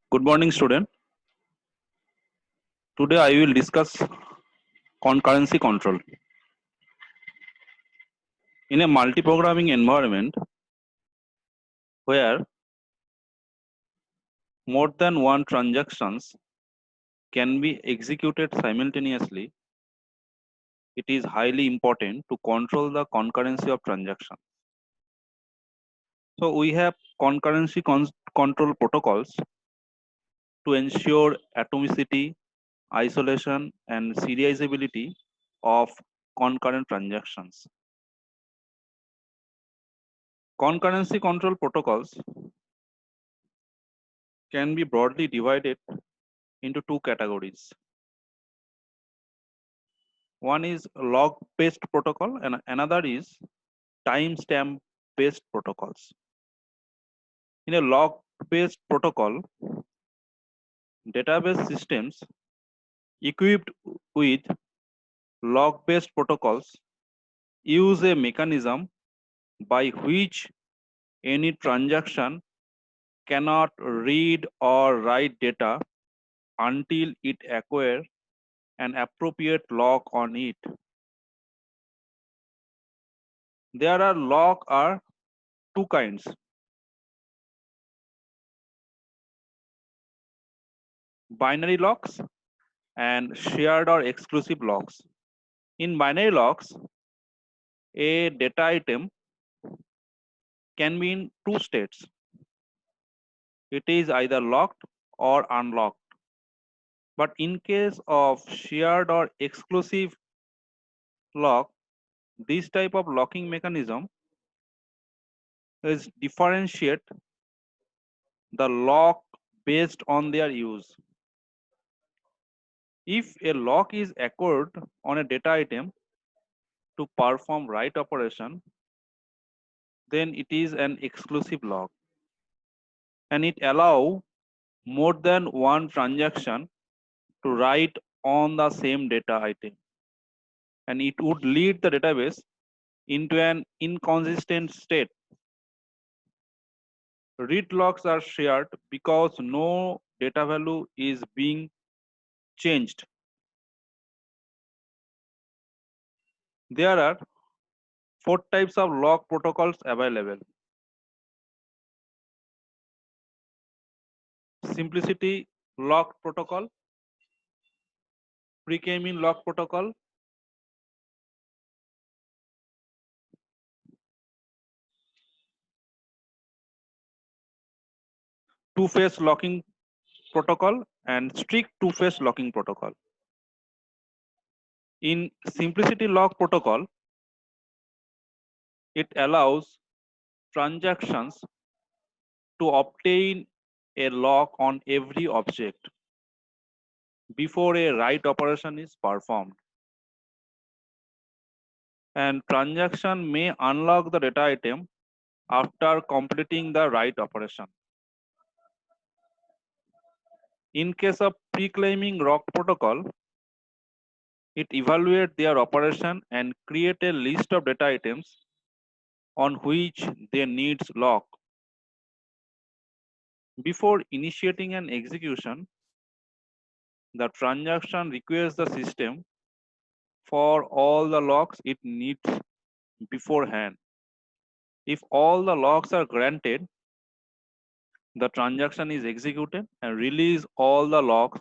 Good morning, student. Today I will discuss concurrency control. In a multi-programming environment where more than one transactions can be executed simultaneously, it is highly important to control the concurrency of transactions. So we have concurrency control protocols to ensure atomicity, isolation, and serializability of concurrent transactions. Concurrency control protocols can be broadly divided into two categories. One is log based protocol and another is timestamp based protocols. In a log based protocol, database systems equipped with log based protocols use a mechanism by which any transaction cannot read or write data until it acquires an appropriate log on it. There are two kinds: binary logs and shared or exclusive logs. In binary logs, a data item can be in two states. It is either locked or unlocked. But in case of shared or exclusive lock, this type of locking mechanism is differentiate the lock based on their use. If a lock is acquired on a data item to perform write operation, then it is an exclusive lock and it allow more than one transaction to write on the same data item, and it would lead the database into an inconsistent state. Read logs are shared because no data value is being changed. There are four types of log protocols available: simplicity log protocol, pre-k-mean log protocol, two-phase locking protocol, and strict two-phase locking protocol. In simplicity log protocol, it allows transactions to obtain a lock on every object before a write operation is performed. And transaction may unlock the data item after completing the write operation. In case of pre-claiming lock protocol, it evaluates their operation and create a list of data items on which they needs lock. Before initiating an execution, the transaction requires the system for all the locks it needs beforehand. If all the locks are granted, the transaction is executed and release all the locks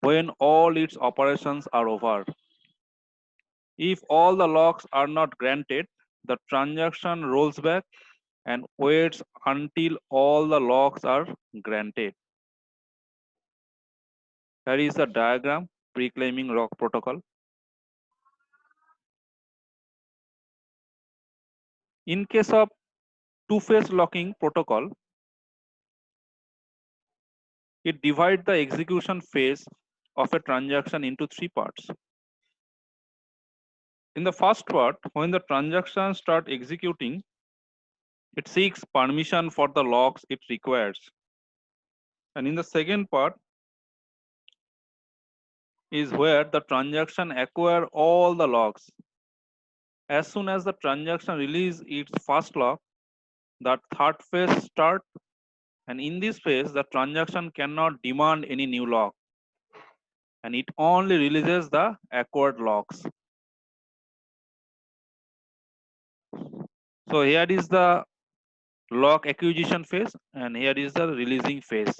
when all its operations are over. If all the locks are not granted, the transaction rolls back and waits until all the locks are granted. Here is the diagram pre-claiming lock protocol. In case of two-phase locking protocol, it divides the execution phase of a transaction into three parts. In the first part, when the transaction starts executing, it seeks permission for the locks it requires. And in the second part is where the transaction acquire all the locks. As soon as the transaction release its first lock, the third phase start And in this phase, the transaction cannot demand any new lock, and it only releases the acquired locks. So here is the lock acquisition phase, and here is the releasing phase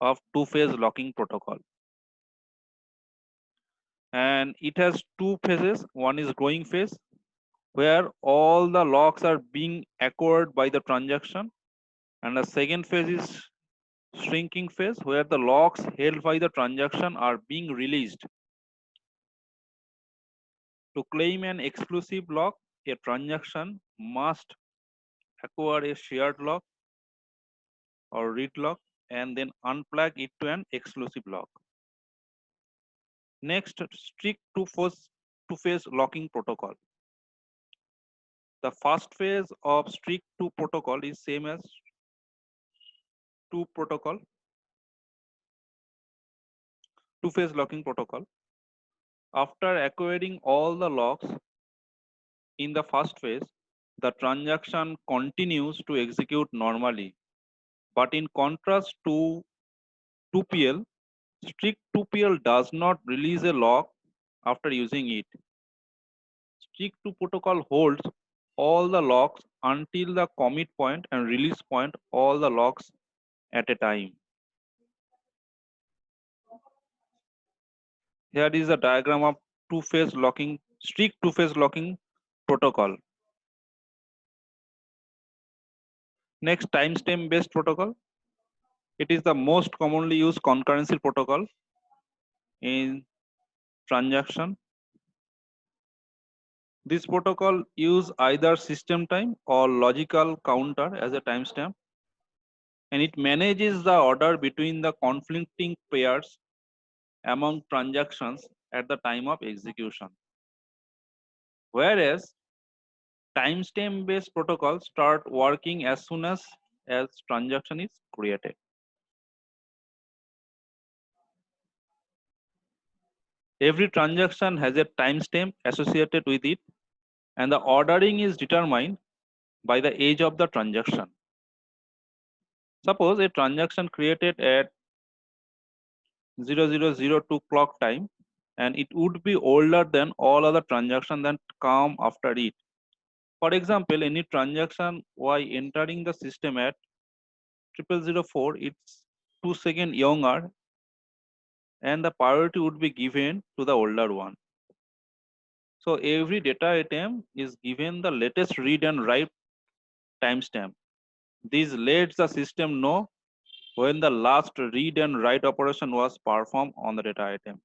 of two-phase locking protocol. And it has two phases. One is growing phase, where all the locks are being acquired by the transaction, and the second phase is shrinking phase, where the locks held by the transaction are being released. To claim an exclusive lock, a transaction must acquire a shared lock or read lock and then unplug it to an exclusive lock. Next, strict two-phase locking protocol. The first phase of strict two protocol is same as two-phase locking protocol. After acquiring all the locks in the first phase, the transaction continues to execute normally. But in contrast to 2PL, strict 2PL does not release a lock after using it. Strict 2 protocol holds all the locks until the commit point and release point, all the locks at a time. Here is a diagram of two-phase locking, strict two-phase locking protocol. Next, timestamp based protocol. It is the most commonly used concurrency protocol in transaction. This protocol use either system time or logical counter as a timestamp, and it manages the order between the conflicting pairs among transactions at the time of execution. Whereas timestamp based protocols start working as soon as transaction is created. Every transaction has a timestamp associated with it, and the ordering is determined by the age of the transaction. Suppose a transaction created at 0002 clock time, and it would be older than all other transactions that come after it. For example, any transaction Y entering the system at 0004, it's 2 seconds younger, and the priority would be given to the older one. So every data item is given the latest read and write timestamp. This lets the system know when the last read and write operation was performed on the data item.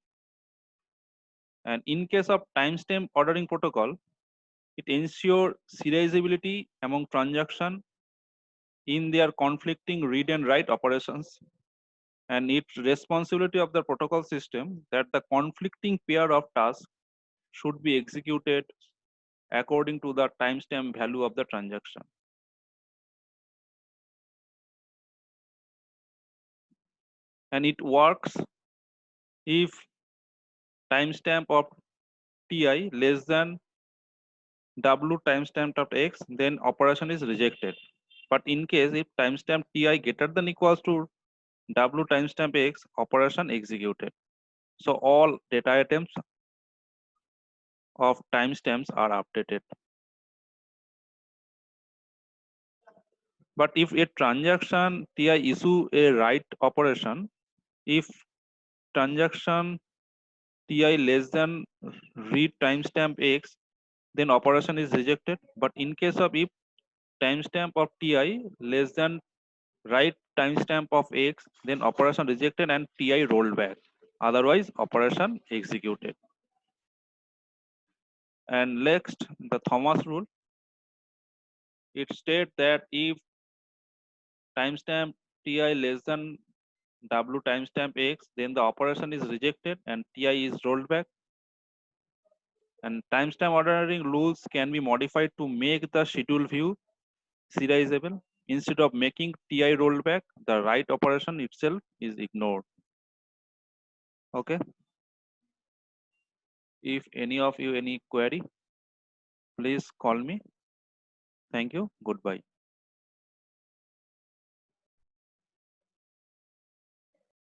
And in case of timestamp ordering protocol, it ensures serializability among transactions in their conflicting read and write operations. And it's responsibility of the protocol system that the conflicting pair of tasks should be executed according to the timestamp value of the transaction. And it works if timestamp of Ti less than W timestamp of X, then operation is rejected. But in case if timestamp Ti greater than equals to W timestamp X, operation executed. So all data items of timestamps are updated. But if a transaction Ti issue a write operation, if transaction Ti less than read timestamp X, then operation is rejected. But in case of if timestamp of Ti less than write timestamp of X, then operation rejected and Ti rolled back. Otherwise, operation executed. And next, the Thomas rule. It states that if timestamp Ti less than W timestamp X, then the operation is rejected and Ti is rolled back. And timestamp ordering rules can be modified to make the schedule view serializable. Instead of making Ti rolled back, the write operation itself is ignored. Okay. If any of you any query, please call me. Thank you. Goodbye.